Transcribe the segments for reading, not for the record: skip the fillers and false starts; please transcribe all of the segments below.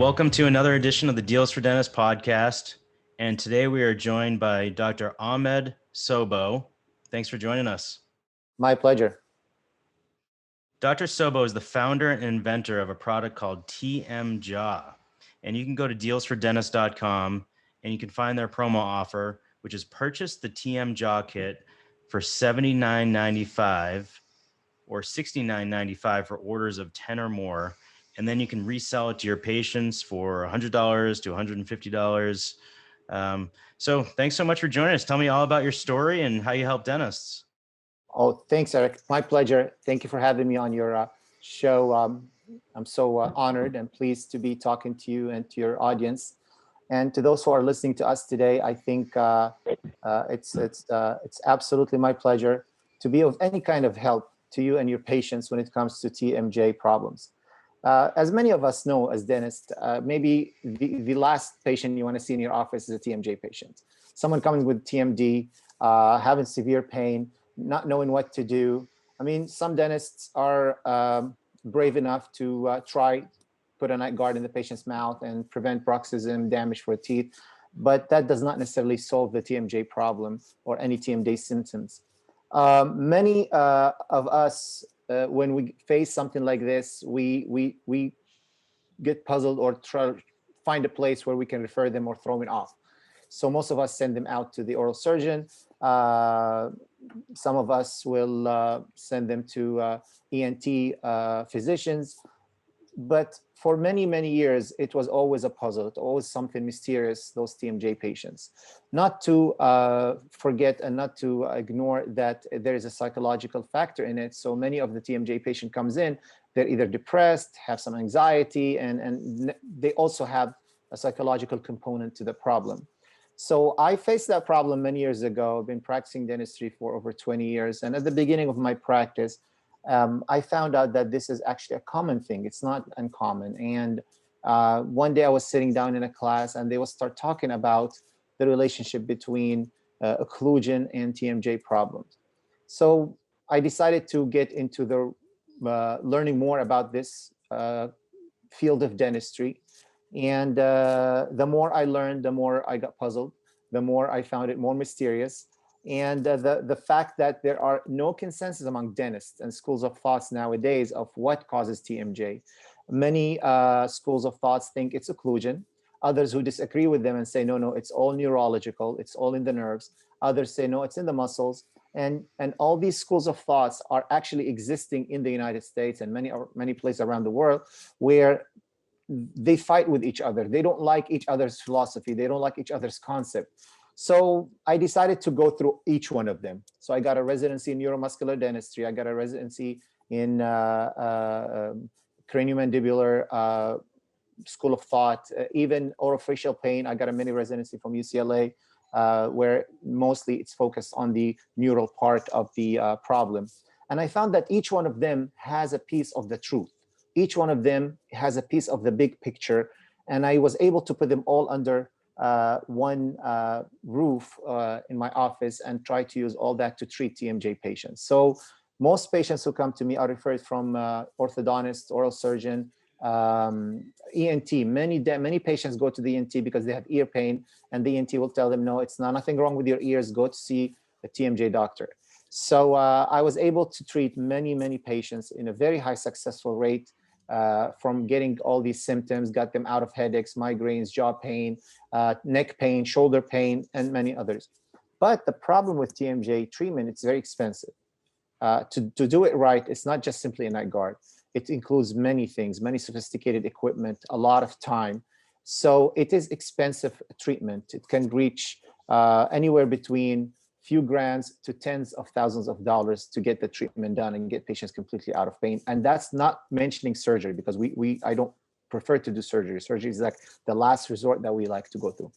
welcome to another edition of the Deals for Dentists podcast. And today we are joined by Dr. Ahmed Soboh. Thanks for joining us. My pleasure. Dr. Soboh is the founder and inventor of a product called TMJaw. And you can go to dealsfordentist.com and you can find their promo offer, which is purchase the TMJ Kit for $79.95 or $69.95 for orders of 10 or more. And then you can resell it to your patients for $100 to $150. So thanks so much for joining us. Tell me all about your story and how you help dentists. Oh, thanks, Eric. My pleasure. Thank you for having me on your show. I'm so honored and pleased to be talking to you and to your audience. And to those who are listening to us today, I think it's absolutely my pleasure to be of any kind of help to you and your patients when it comes to TMJ problems. As many of us know as dentists, maybe the last patient you want to see in your office is a TMJ patient. Someone coming with TMD, having severe pain, not knowing what to do. I mean, some dentists are brave enough to try put a night guard in the patient's mouth and prevent bruxism, damage for teeth, but that does not necessarily solve the TMJ problem or any TMJ symptoms. Many of us, when we face something like this, we get puzzled or try to find a place where we can refer them or throw it off. So most of us send them out to the oral surgeon. Some of us will send them to ENT physicians. But for many, many years, it was always a puzzle. It always something mysterious, those TMJ patients. Not to forget and not to ignore that there is a psychological factor in it. So many of the TMJ patient comes in, they're either depressed, have some anxiety, and they also have a psychological component to the problem. So I faced that problem many years ago. I've been practicing dentistry for over 20 years. And at the beginning of my practice, I found out that this is actually a common thing. It's not uncommon. And one day I was sitting down in a class and they will start talking about the relationship between occlusion and TMJ problems. So I decided to get into the learning more about this field of dentistry. And the more I learned, the more I got puzzled, the more I found it more mysterious. And the fact that there are no consensus among dentists and schools of thoughts nowadays of what causes TMJ. Many schools of thoughts think it's occlusion. Others who disagree with them and say, no, it's all neurological, it's all in the nerves. Others say, no, it's in the muscles. And all these schools of thoughts are actually existing in the United States and many places around the world where they fight with each other. They don't like each other's philosophy. They don't like each other's concept. So I decided to go through each one of them. So I got a residency in neuromuscular dentistry. I got a residency in craniomandibular school of thought, even orofacial pain. I got a mini residency from UCLA, where mostly it's focused on the neural part of the problem. And I found that each one of them has a piece of the truth. Each one of them has a piece of the big picture. And I was able to put them all under one roof in my office and try to use all that to treat TMJ patients. So most patients who come to me are referred from orthodontist, oral surgeon, ENT. Many patients go to the ENT because they have ear pain, and the ENT will tell them, no, it's nothing wrong with your ears, go to see a TMJ doctor. So I was able to treat many patients in a very high successful rate. From getting all these symptoms, got them out of headaches, migraines, jaw pain, neck pain, shoulder pain, and many others. But the problem with TMJ treatment, it's very expensive. To do it right, it's not just simply a night guard. It includes many things, many sophisticated equipment, a lot of time. So it is expensive treatment. It can reach anywhere between few grands to tens of thousands of dollars to get the treatment done and get patients completely out of pain. And that's not mentioning surgery, because I don't prefer to do surgery. Surgery is like the last resort that we like to go through.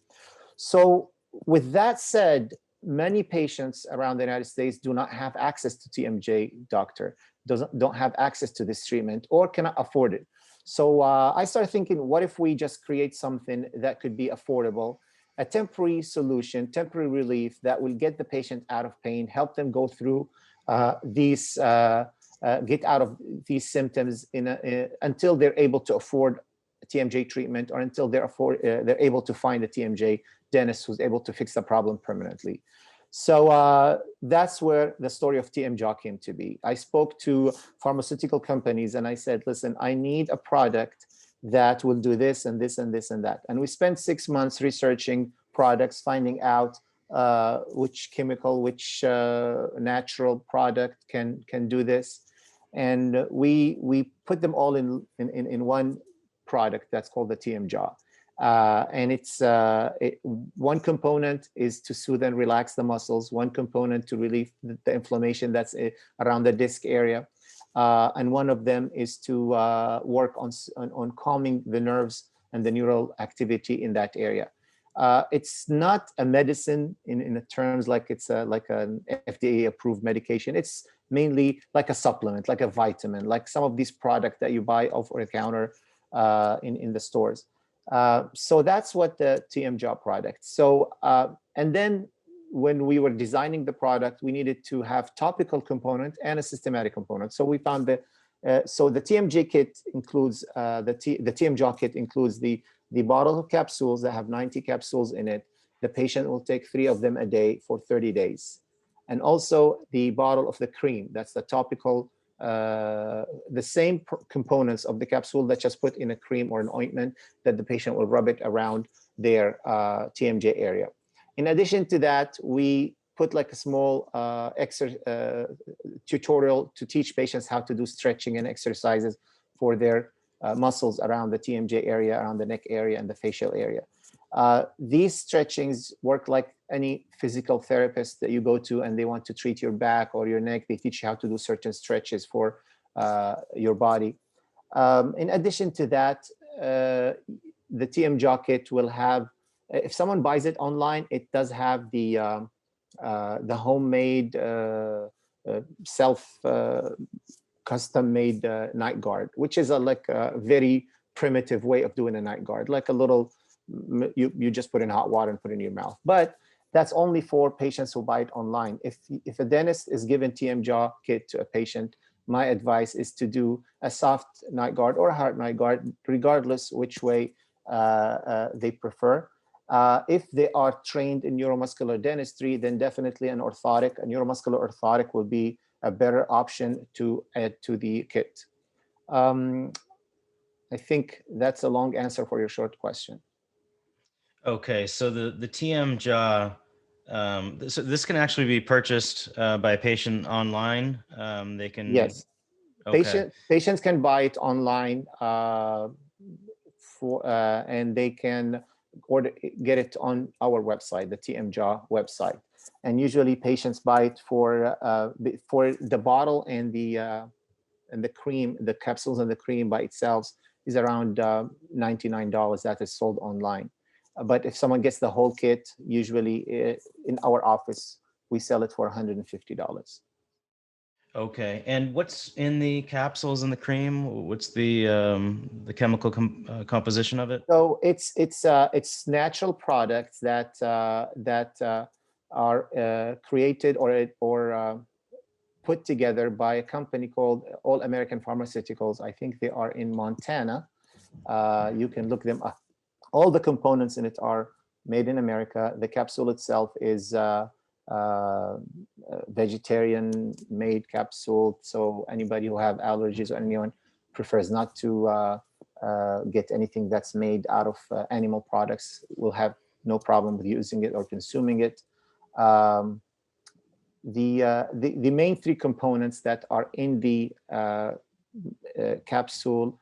So with that said, many patients around the United States do not have access to TMJ doctor, don't have access to this treatment or cannot afford it. So I started thinking, what if we just create something that could be affordable, a temporary solution, temporary relief that will get the patient out of pain, help them go through get out of these symptoms until they're able to afford TMJ treatment, or until they're able to find a TMJ dentist who's able to fix the problem permanently. So that's where the story of TMJaw came to be. I spoke to pharmaceutical companies and I said, listen, I need a product that will do this and this and this and that. And we spent 6 months researching products, finding out which chemical, which natural product can do this. And we put them all in one product that's called the TMJaw. And it's one component is to soothe and relax the muscles, one component to relieve the inflammation that's around the disc area, and one of them is to work on calming the nerves and the neural activity in that area. It's not a medicine in the terms like it's like an FDA approved medication. It's mainly like a supplement, like a vitamin, like some of these products that you buy over the counter in the stores. So that's what the TMJaw product. So, and then when we were designing the product, we needed to have topical component and a systematic component. So we found that, so the TMJ kit includes, the TMJaw kit includes the bottle of capsules that have 90 capsules in it. The patient will take 3 of them a day for 30 days. And also the bottle of the cream, that's the topical, the same components of the capsule that just put in a cream or an ointment that the patient will rub it around their TMJ area. In addition to that, we put like a small tutorial to teach patients how to do stretching and exercises for their muscles around the TMJ area, around the neck area and the facial area. These stretchings work like any physical therapist that you go to and they want to treat your back or your neck. They teach you how to do certain stretches for your body. In addition to that, the TMJaw kit will have, if someone buys it online, it does have the homemade custom-made night guard, which is like a very primitive way of doing a night guard, like a little, you just put in hot water and put it in your mouth. But that's only for patients who buy it online. If a dentist is given TMJaw kit to a patient, my advice is to do a soft night guard or a hard night guard, regardless which way they prefer. If they are trained in neuromuscular dentistry, then definitely an orthotic, a neuromuscular orthotic will be a better option to add to the kit. I think that's a long answer for your short question. Okay, so the TMJaw, so this can actually be purchased by a patient online. They can. Yes. Okay. Patients can buy it online and they can get it on our website, the TMJaw website. And usually patients buy it for the bottle and the cream, the capsules and the cream by itself is around $99 that is sold online. But if someone gets the whole kit, usually in our office, we sell it for $150. Okay, and what's in the capsules and the cream? What's the chemical composition of it? So it's natural products that are created or put together by a company called All American Pharmaceuticals. I think they are in Montana. You can look them up. All the components in it are made in America. The capsule itself is vegetarian made capsule. So anybody who have allergies or anyone prefers not to get anything that's made out of animal products will have no problem with using it or consuming it. The main 3 components that are in the capsule,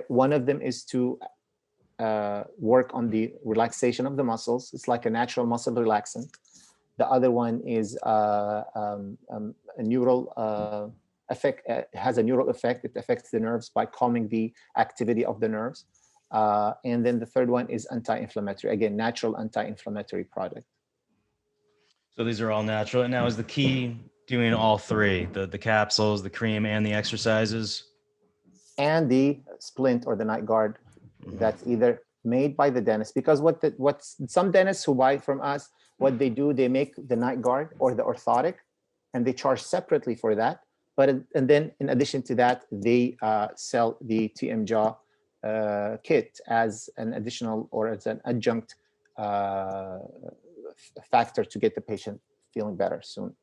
one of them is to work on the relaxation of the muscles. It's like a natural muscle relaxant. The other one is a neural effect, has a neural effect. It affects the nerves by calming the activity of the nerves. And then the third one is anti-inflammatory, again, natural anti-inflammatory product. So these are all natural. And now is the key doing all 3, the capsules, the cream, and the exercises? And the splint or the night guard. That's either made by the dentist, because what some dentists who buy from us, what they do, they make the night guard or the orthotic and they charge separately for that. And then in addition to that, they sell the TMJaw kit as an additional or as an adjunct factor to get the patient feeling better soon.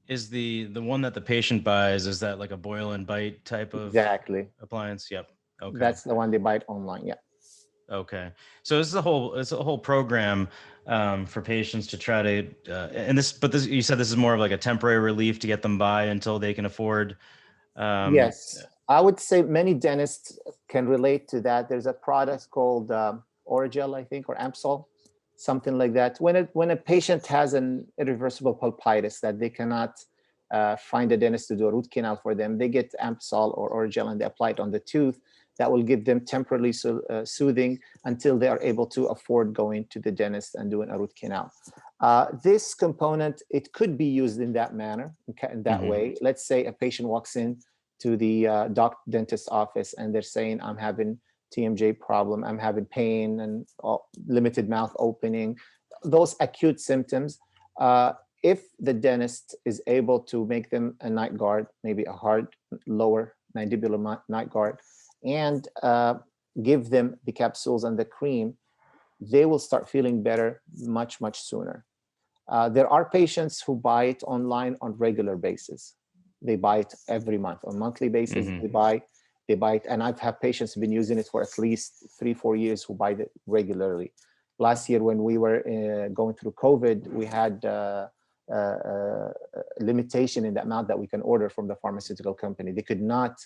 Is the one that the patient buys, is that like a boil and bite type of Exactly. appliance? Yep. Okay. That's the one they buy it online. Yeah. Okay. So this is a whole program for patients to try to but this, you said this is more of like a temporary relief to get them by until they can afford. Yes, I would say many dentists can relate to that. There's a product called Oragel, I think, or Amsol, something like that. When a patient has an irreversible pulpitis that they cannot find a dentist to do a root canal for them, they get Amsol or Oragel and they apply it on the tooth. That will give them temporarily soothing until they are able to afford going to the dentist and doing a root canal. This component, it could be used in that manner, in that way. Let's say a patient walks in to the dentist's office and they're saying, I'm having TMJ problem, I'm having pain and limited mouth opening, those acute symptoms. If the dentist is able to make them a night guard, maybe a hard lower mandibular night guard, and give them the capsules and the cream, they will start feeling better much, much sooner. There are patients who buy it online on regular basis. They buy it every month on monthly basis. They buy it, and I've had patients who've been using it for at least 3-4 years who buy it regularly. Last year, when we were going through COVID, we had limitation in the amount that we can order from the pharmaceutical company. They could not,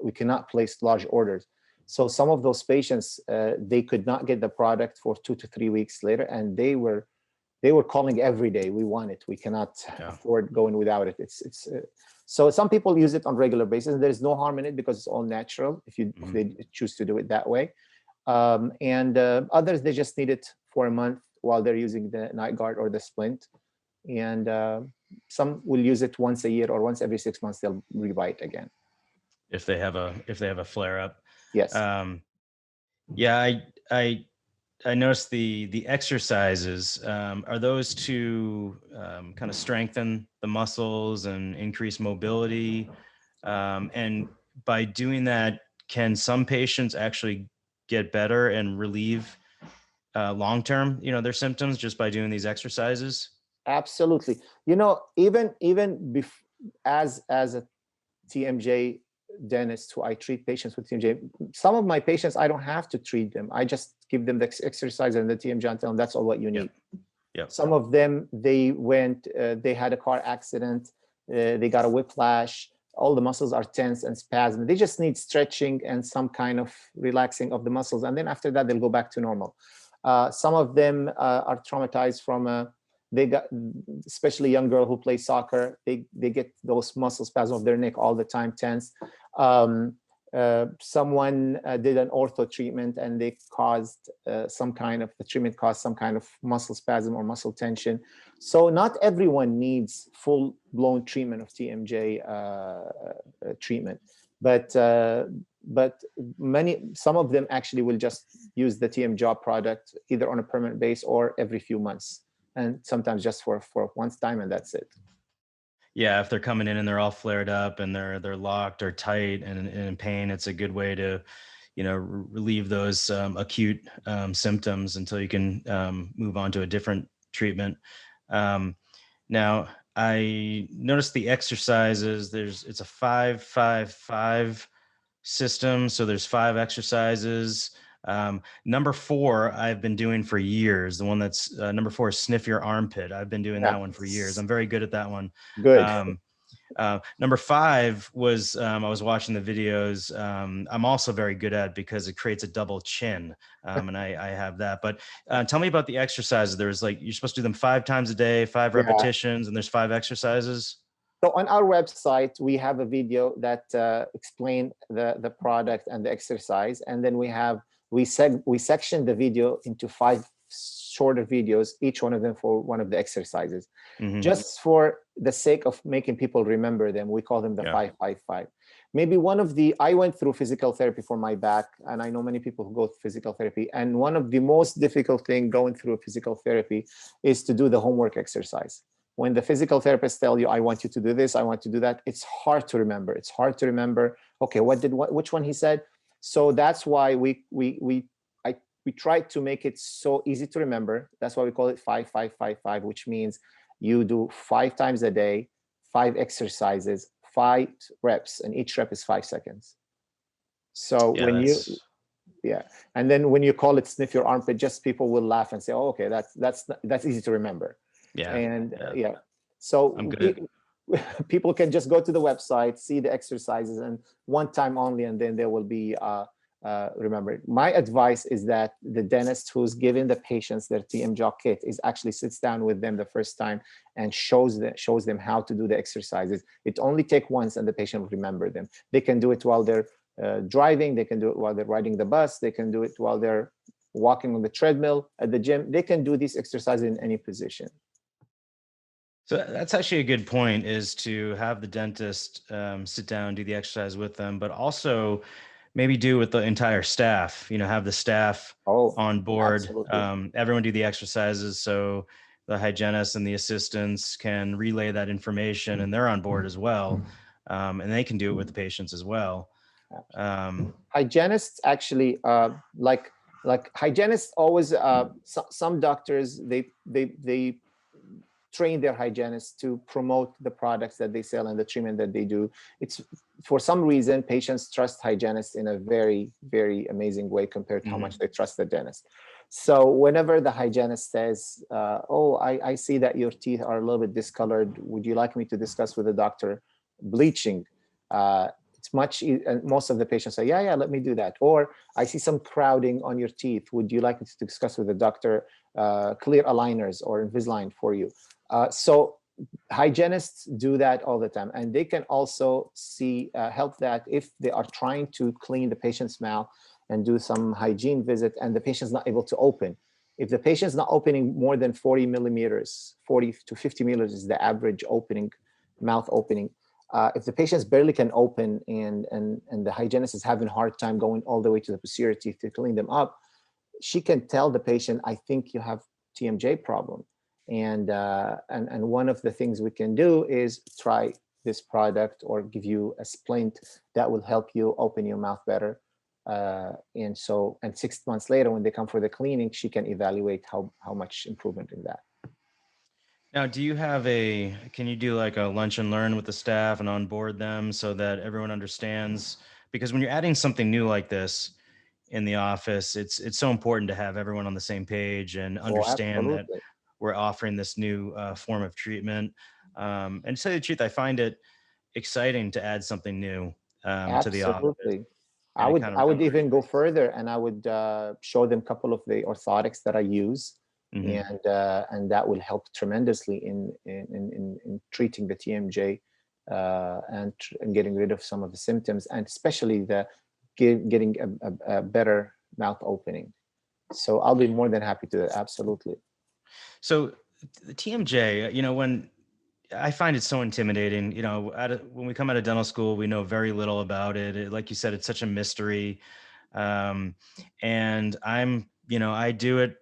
we cannot place large orders. So some of those patients, they could not get the product for 2 to 3 weeks later, and they were calling every day. We want it. We cannot afford going without it. So some people use it on regular basis. There's no harm in it because it's all natural if they choose to do it that way. And others, they just need it for a month while they're using the night guard or the splint. And some will use it once a year or once every 6 months. They'll rebuy it again if they have a flare up. Yes. Yeah, I noticed the exercises. Are those to kind of strengthen the muscles and increase mobility? And by doing that, can some patients actually get better and relieve long-term, their symptoms just by doing these exercises? Absolutely. Even as a TMJ dentist who I treat patients with TMJ, some of my patients, I don't have to treat them. I just give them the exercise and the TMJ and tell them that's all what you need. Yep. Some of them, they had a car accident, they got a whiplash, all the muscles are tense and spasm. They just need stretching and some kind of relaxing of the muscles. And then after that, they'll go back to normal. Some of them are traumatized from especially young girl who plays soccer, they get those muscle spasms of their neck all the time, tense. Someone did an ortho treatment and they caused the treatment caused some kind of muscle spasm or muscle tension. So not everyone needs full-blown treatment of TMJ treatment, but some of them actually will just use the TMJaw product either on a permanent base or every few months, and sometimes just for one time, and that's it. Yeah, if they're coming in and they're all flared up and they're locked or tight and in pain, it's a good way to, relieve those acute symptoms until you can move on to a different treatment. Now, I noticed the exercises. It's a 5-5-5 system, so there's 5 exercises. Number 4, I've been doing for years. The one that's number 4 is sniff your armpit. I've been doing that one for years. I'm very good at that one. Good. Number 5 was, I was watching the videos. I'm also very good at because it creates a double chin. And I have that, but tell me about the exercises. There's you're supposed to do them 5 times a day, 5 repetitions, and there's 5 exercises. So on our website, we have a video that explain the product and the exercise. And then we section the video into 5 shorter videos, each one of them for one of the exercises. Just for the sake of making people remember them, we call them the 5-5-5. Maybe I went through physical therapy for my back, and I know many people who go through physical therapy. And one of the most difficult thing going through physical therapy is to do the homework exercise. When the physical therapists tell you, I want you to do this, I want to do that, it's hard to remember. It's hard to remember Okay, which one he said? So that's why we tried to make it so easy to remember. That's why we call it 5-5-5-5, which means you do 5 times a day, 5 exercises, 5 reps, and each rep is 5 seconds. So Yeah, when you, and then when you call it sniff your armpit, just people will laugh and say, oh, okay, that's easy to remember. Yeah. And so I'm good. people can just go to the website, see the exercises, and one time only, and then there will be remember. My advice is that the dentist who's giving the patients their TMJaw kit is actually sits down with them the first time and shows them how to do the exercises. It only takes once, and the patient will remember them. They can do it while they're driving. They can do it while they're riding the bus. They can do it while they're walking on the treadmill at the gym. They can do these exercises in any position. So that's actually a good point, is to have the dentist sit down, do the exercise with them, but also maybe do with the entire staff, have the staff on board, everyone do the exercises. So the hygienists and the assistants can relay that information, and they're on board as well. And they can do it with the patients as well. Hygienists actually, like hygienists always, some doctors, they train their hygienists to promote the products that they sell and the treatment that they do. It's for some reason, patients trust hygienists in a very, very amazing way compared to how much they trust the dentist. So whenever the hygienist says, oh, I see that your teeth are a little bit discolored, would you like me to discuss with the doctor bleaching? It's much, and most of the patients say, yeah, let me do that. Or I see some crowding on your teeth. Would you like me to discuss with the doctor clear aligners or Invisalign for you? So hygienists do that all the time, and they can also help that if they are trying to clean the patient's mouth and do some hygiene visit, and the patient's not able to open. If the patient's not opening more than 40 millimeters, 40 to 50 millimeters is the average opening, mouth opening. If the patient barely can open and the hygienist is having a hard time going all the way to the posterior teeth to clean them up, she can tell the patient, I think you have TMJ problem. And one of the things we can do is try this product or give you a splint that will help you open your mouth better. And 6 months later, when they come for the cleaning, she can evaluate how much improvement in that. Now, can you do like a lunch and learn with the staff and onboard them so that everyone understands? Because when you're adding something new like this in the office, it's so important to have everyone on the same page and understand that we're offering this new form of treatment. And to tell you the truth, I find it exciting to add something new to the office. I would even go further, and I would show them a couple of the orthotics that I use. And that will help tremendously in treating the TMJ and getting rid of some of the symptoms, and especially getting a better mouth opening. So I'll be more than happy to, absolutely. So the TMJ, when I find it so intimidating, when we come out of dental school, we know very little about it. Like you said, it's such a mystery. And I do it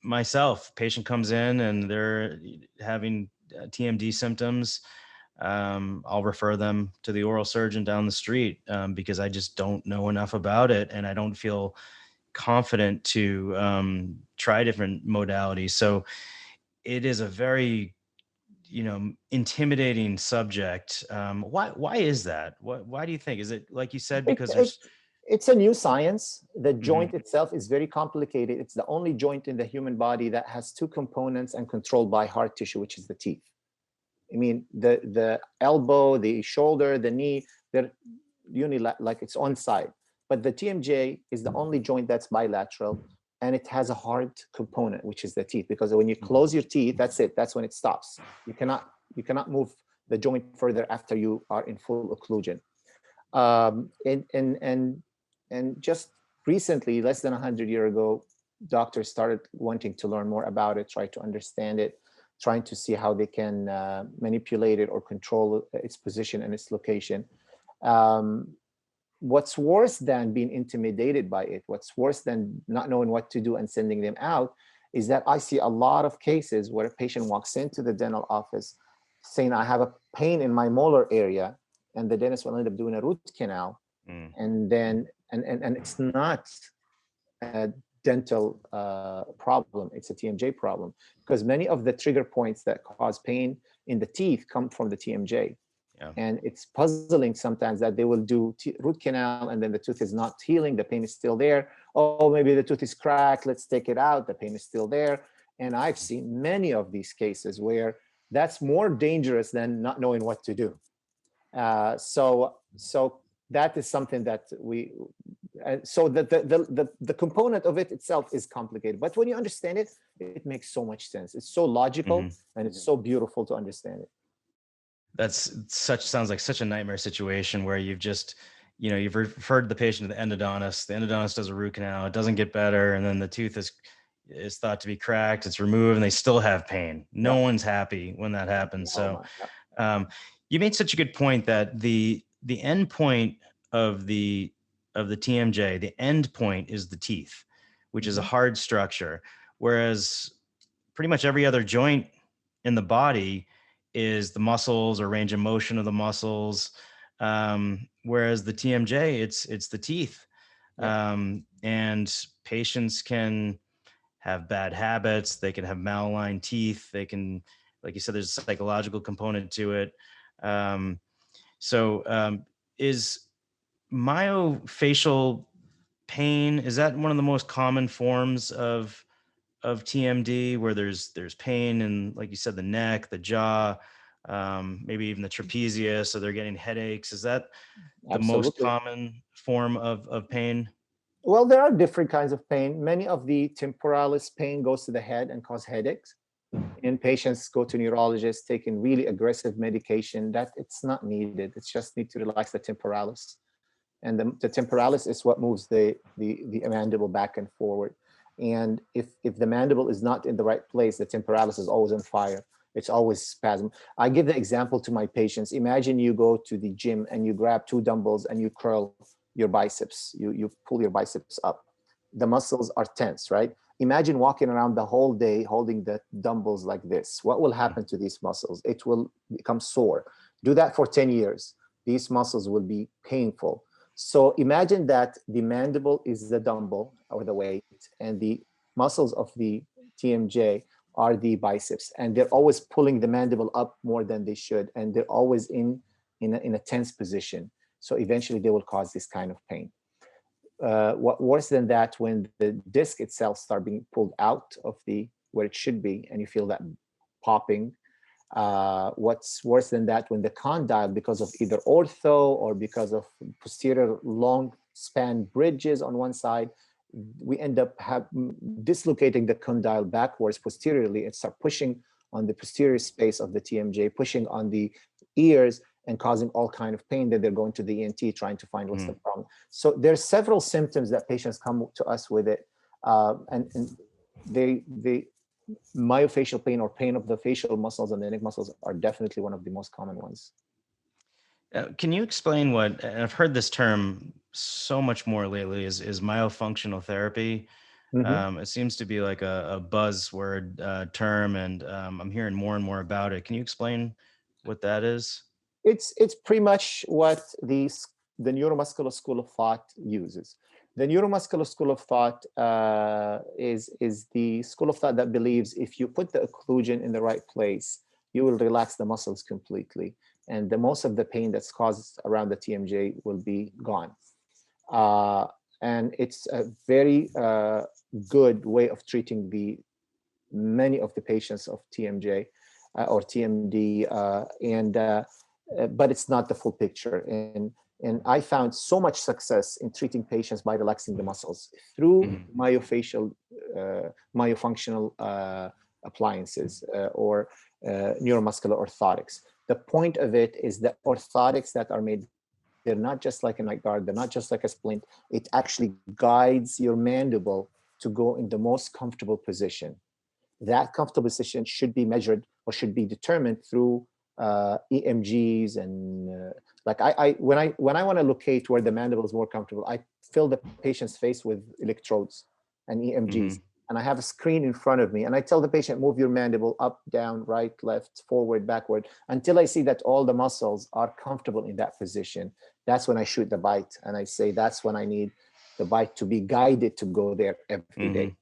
myself. Patient comes in and they're having TMD symptoms. I'll refer them to the oral surgeon down the street because I just don't know enough about it, and I don't feel confident to try different modalities. So it is a very intimidating subject. Why is that? Why do you think? Is it, like you said, because it's a new science? The joint itself is very complicated. It's the only joint in the human body that has 2 components and controlled by hard tissue, which is the teeth. I mean, the elbow, the shoulder, the knee, they're like its own side. But the TMJ is the only joint that's bilateral, and it has a hard component, which is the teeth. Because when you close your teeth, that's it. That's when it stops. You cannot move the joint further after you are in full occlusion. And just recently, less than 100 years ago, doctors started wanting to learn more about it, try to understand it, trying to see how they can manipulate it or control its position and its location. What's worse than being intimidated by it, what's worse than not knowing what to do and sending them out, is that I see a lot of cases where a patient walks into the dental office saying, I have a pain in my molar area, and the dentist will end up doing a root canal And then, and it's not a dental problem, it's a TMJ problem, because many of the trigger points that cause pain in the teeth come from the TMJ. Yeah. And it's puzzling sometimes that they will do root canal and then the tooth is not healing, the pain is still there. Oh, maybe the tooth is cracked, let's take it out, the pain is still there. And I've seen many of these cases where that's more dangerous than not knowing what to do. So that is something that so the component of it itself is complicated, but when you understand it, it makes so much sense. It's so logical and it's so beautiful to understand it. Sounds like such a nightmare situation where you've just, you've referred the patient to the endodontist. The endodontist does a root canal, it doesn't get better, and then the tooth is thought to be cracked, it's removed, and they still have pain. No one's happy when that happens. So you made such a good point that the end point of the TMJ, the end point is the teeth, which is a hard structure, whereas pretty much every other joint in the body is the muscles or range of motion of the muscles. Whereas the TMJ, it's the teeth. And patients can have bad habits. They can have malaligned teeth. They can, like you said, there's a psychological component to it. Is myofacial pain, is that one of the most common forms of TMD, where there's pain in, like you said, the neck, the jaw, maybe even the trapezius, so they're getting headaches? Is that the most common form of pain? Well, there are different kinds of pain. Many of the temporalis pain goes to the head and cause headaches. And patients go to neurologists taking really aggressive medication that it's not needed. It's just need to relax the temporalis. And the temporalis is what moves the mandible back and forward. And if the mandible is not in the right place, the temporalis is always on fire. It's always spasm. I give the example to my patients. Imagine you go to the gym and you grab 2 dumbbells and you curl your biceps. You pull your biceps up. The muscles are tense, right? Imagine walking around the whole day holding the dumbbells like this. What will happen to these muscles? It will become sore. Do that for 10 years. These muscles will be painful. So imagine that the mandible is the dumbbell or the weight, and the muscles of the TMJ are the biceps, and they're always pulling the mandible up more than they should, and they're always in a tense position. So eventually they will cause this kind of pain. What worse than that, when the disc itself starts being pulled out of where it should be, and you feel that popping. What's worse than that, when the condyle, because of either ortho or because of posterior long span bridges on one side, we end up dislocating the condyle backwards posteriorly and start pushing on the posterior space of the TMJ, pushing on the ears and causing all kind of pain that they're going to the ENT trying to find what's the problem. So there's several symptoms that patients come to us with it. And they myofacial pain or pain of the facial muscles and the neck muscles are definitely one of the most common ones. Can you explain what, and I've heard this term so much more lately, is myofunctional therapy? It seems to be like a buzzword term, and I'm hearing more and more about it. Can you explain what that is? It's pretty much what the neuromuscular school of thought uses. The neuromuscular school of thought is the school of thought that believes if you put the occlusion in the right place, you will relax the muscles completely, and most of the pain that's caused around the TMJ will be gone. And it's a very good way of treating many of the patients of TMJ or TMD, but it's not the full picture. And I found so much success in treating patients by relaxing the muscles through myofunctional appliances or neuromuscular orthotics. The point of it is that orthotics that are made, they're not just like a night guard, they're not just like a splint. It actually guides your mandible to go in the most comfortable position. That comfortable position should be measured or should be determined through EMGs and like when I want to locate where the mandible is more comfortable, I fill the patient's face with electrodes and EMGs, and I have a screen in front of me, and I tell the patient, move your mandible up, down, right, left, forward, backward, until I see that all the muscles are comfortable in that position. that's when I shoot the bite. And I say, that's when I need the bite to be guided to go there every day.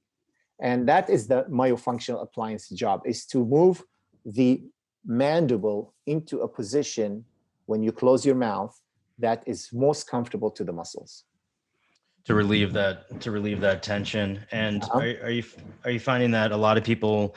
And that is the myofunctional appliance job, is to move the mandible into a position when you close your mouth that is most comfortable to the muscles. To relieve that tension. And Uh-huh. are you finding that a lot of people,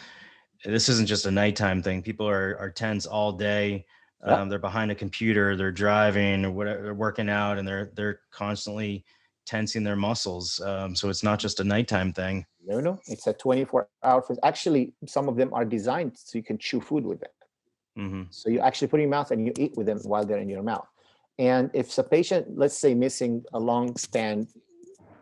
this isn't just a nighttime thing, people are tense all day. Yeah. They're behind a computer, they're driving or whatever, they're working out, and they're constantly tensing their muscles. So it's not just a nighttime thing. No, it's a 24-hour. Actually, some of them are designed so you can chew food with them. So you actually put in your mouth and you eat with them while they're in your mouth. And if a patient, let's say, missing a long span,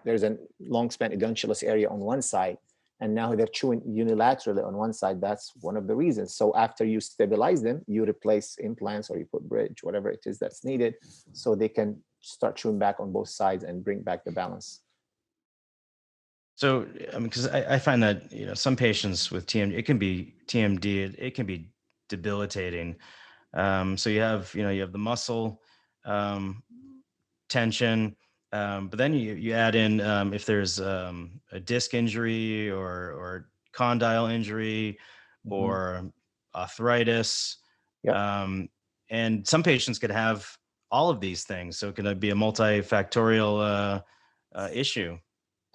there's a long span edentulous area on one side, and now they're chewing unilaterally on one side, that's one of the reasons. So after you stabilize them, you replace implants or you put bridge, whatever it is that's needed, so they can start chewing back on both sides and bring back the balance. So, I mean, because I find that, some patients with TMD, it can be TMD, it can be debilitating. So you have the muscle tension, but then you add in if there's a disc injury or condyle injury or arthritis, Yep. and some patients could have all of these things. So it can be a multifactorial issue.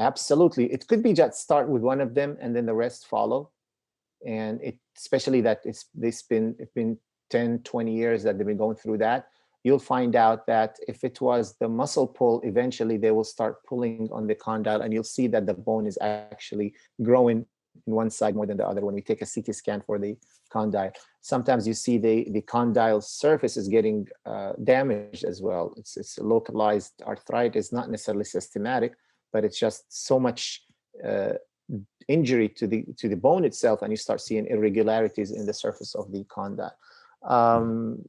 Absolutely. It could be just start with one of them and then the rest follow. And especially that it's been 10, 20 years that they've been going through that. You'll find out that if it was the muscle pull, eventually they will start pulling on the condyle, and you'll see that the bone is actually growing in one side more than the other when we take a CT scan for the condyle. Sometimes you see the condyle surface is getting damaged as well. It's a localized arthritis, not necessarily systematic, but it's just so much injury to the bone itself, and you start seeing irregularities in the surface of the condyle.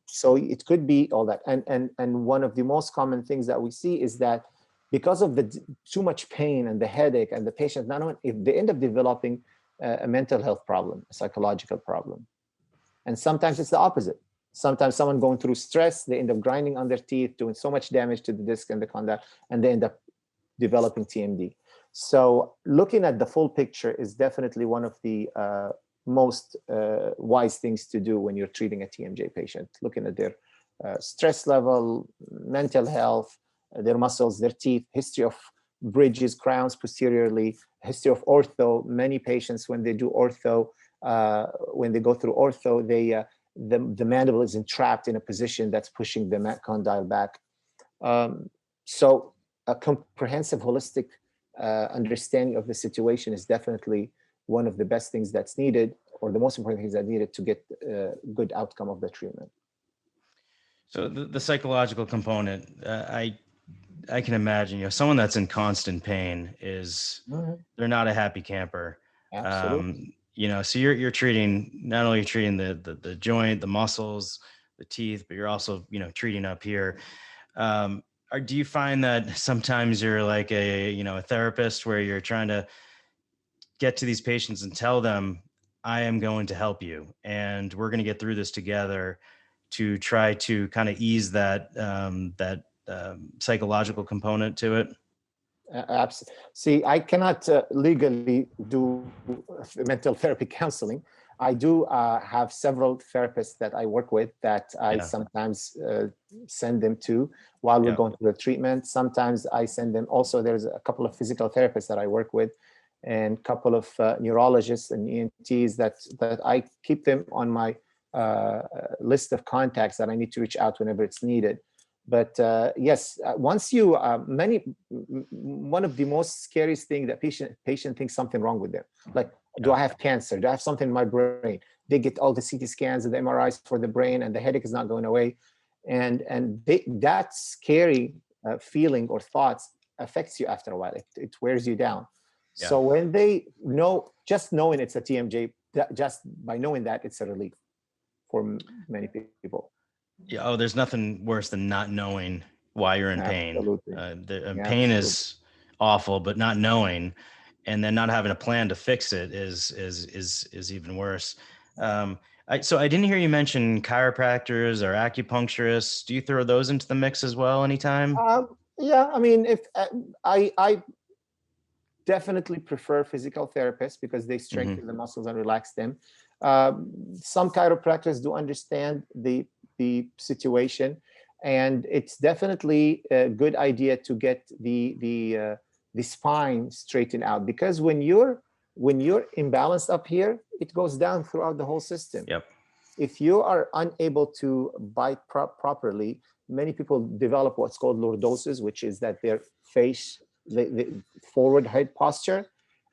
So it could be all that. And one of the most common things that we see is that because of the too much pain and the headache, and the patient, not only if they end up developing a mental health problem, a psychological problem. And sometimes it's the opposite. Sometimes someone going through stress, they end up grinding on their teeth, doing so much damage to the disc and the condyle, and they end up developing TMD. So looking at the full picture is definitely one of the most wise things to do when you're treating a TMJ patient, looking at their stress level, mental health, their muscles, their teeth, history of bridges, crowns posteriorly, history of ortho. Many patients, when they do ortho, when they go through ortho, the mandible is entrapped in a position that's pushing the condyle back. So a comprehensive, holistic understanding of the situation is definitely one of the best things that's needed, or the most important things that needed to get a good outcome of the treatment. So the psychological component, I can imagine, someone that's in constant pain is, they're not a happy camper. Absolutely. So you're treating, not only treating the joint, the muscles, the teeth, but you're also, treating up here. Or do you find that sometimes you're like a therapist where you're trying to get to these patients and tell them, I am going to help you and we're going to get through this together, to try to kind of ease that psychological component to it? Absolutely. See, I cannot legally do mental therapy counseling. I do have several therapists that I work with that I sometimes send them to while we're going through the treatment. Sometimes I send them also, there's a couple of physical therapists that I work with, and a couple of neurologists and ENTs that I keep them on my list of contacts that I need to reach out whenever it's needed. But yes, once you, one of the most scariest thing that patient thinks something wrong with them. Like, do I have cancer? Do I have something in my brain? They get all the CT scans and the MRIs for the brain, and the headache is not going away. And that scary feeling or thoughts affects you after a while. It wears you down. Yeah. So when they know, just knowing it's a TMJ, just by knowing that, it's a relief for many people. Yeah. Oh, there's nothing worse than not knowing why you're in pain. Absolutely. Pain is awful, but not knowing and then not having a plan to fix it is even worse. So I didn't hear you mention chiropractors or acupuncturists. Do you throw those into the mix as well anytime? Yeah, I mean, if I definitely prefer physical therapists because they strengthen the muscles and relax them. Some chiropractors do understand the situation, and it's definitely a good idea to get the spine straightened out, because when you're imbalanced up here, it goes down throughout the whole system. Yep. If you are unable to bite properly, many people develop what's called lordosis, which is that their face, the forward head posture.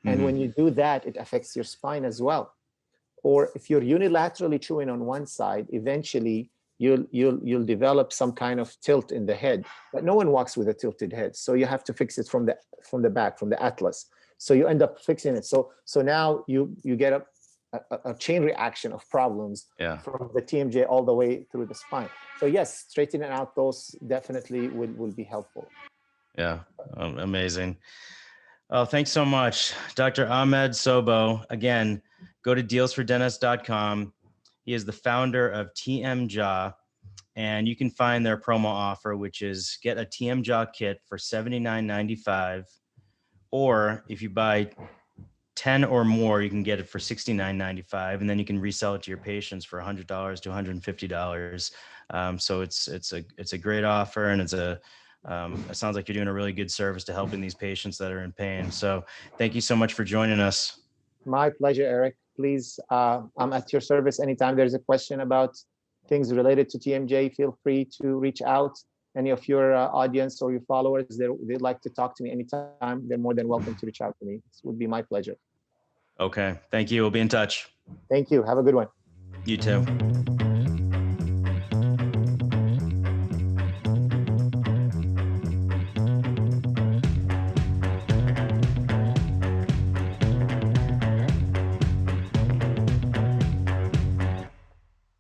And when you do that, it affects your spine as well. Or if you're unilaterally chewing on one side, eventually you'll develop some kind of tilt in the head. But no one walks with a tilted head, so you have to fix it from the back, from the atlas. So you end up fixing it. So now you get a chain reaction of problems from the TMJ all the way through the spine. So yes, straightening out those definitely will be helpful. Yeah, amazing. Oh, thanks so much, Dr. Ahmed Soboh. Again, go to dealsfordentist.com. He is the founder of TMJaw, and you can find their promo offer, which is get a TMJaw kit for $79.95, or if you buy 10 or more, you can get it for $69.95, and then you can resell it to your patients for $100 to $150. So it's a great offer, and it sounds like you're doing a really good service to helping these patients that are in pain. So thank you so much for joining us. My pleasure, Eric. Please, I'm at your service anytime there's a question about things related to TMJ. Feel free to reach out. Any of your audience or your followers, they'd like to talk to me anytime, they're more than welcome to reach out to me. It would be my pleasure. Okay. Thank you. We'll be in touch. Thank you. Have a good one. You too.